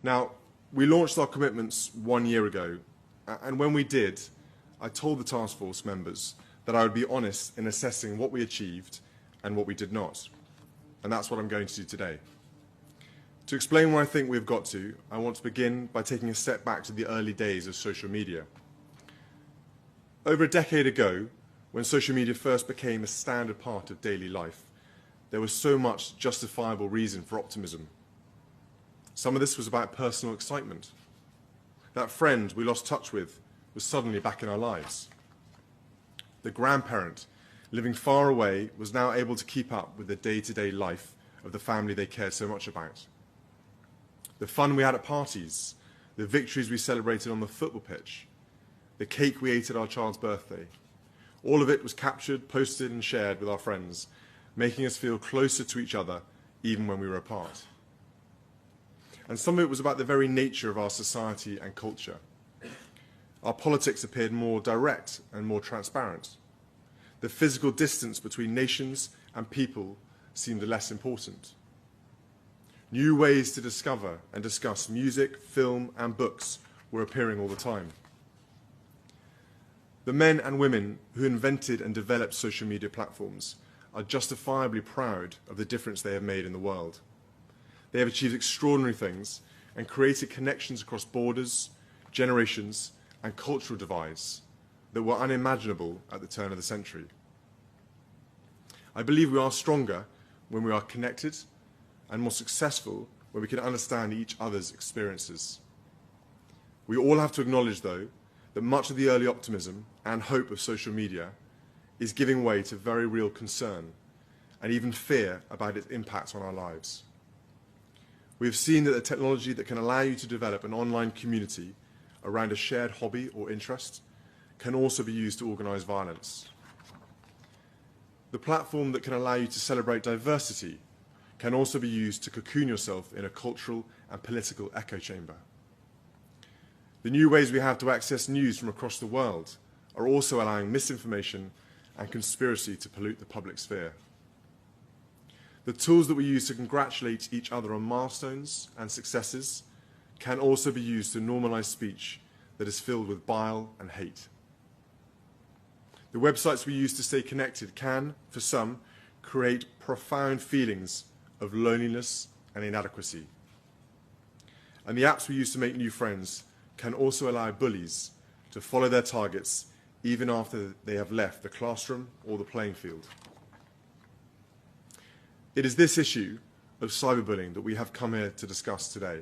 Now, we launched our commitments 1 year ago, and when we did, I told the task force members that I would be honest in assessing what we achieved and what we did not. And that's what I'm going to do today. To explain where I think we've got to, I want to begin by taking a step back to the early days of social media. Over a decade ago, when social media first became a standard part of daily life, there was so much justifiable reason for optimism. Some of this was about personal excitement. That friend we lost touch with was suddenly back in our lives. The grandparent living far away was now able to keep up with the day-to-day life of the family they cared so much about. The fun we had at parties, the victories we celebrated on the football pitch, the cake we ate at our child's birthday, all of it was captured, posted and shared with our friends, making us feel closer to each other even when we were apart. And some of it was about the very nature of our society and culture. Our politics appeared more direct and more transparent. The physical distance between nations and people seemed less important. New ways to discover and discuss music, film, and books were appearing all the time. The men and women who invented and developed social media platforms are justifiably proud of the difference they have made in the world. They have achieved extraordinary things and created connections across borders, generations, and cultural divides that were unimaginable at the turn of the century. I believe we are stronger when we are connected and more successful when we can understand each other's experiences. We all have to acknowledge, though, that much of the early optimism and hope of social media is giving way to very real concern and even fear about its impact on our lives. We have seen that the technology that can allow you to develop an online community around a shared hobby or interest can also be used to organize violence. The platform that can allow you to celebrate diversity can also be used to cocoon yourself in a cultural and political echo chamber. The new ways we have to access news from across the world are also allowing misinformation and conspiracy to pollute the public sphere. The tools that we use to congratulate each other on milestones and successes can also be used to normalize speech that is filled with bile and hate. The websites we use to stay connected can, for some, create profound feelings of loneliness and inadequacy. And the apps we use to make new friends can also allow bullies to follow their targets even after they have left the classroom or the playing field. It is this issue of cyberbullying that we have come here to discuss today.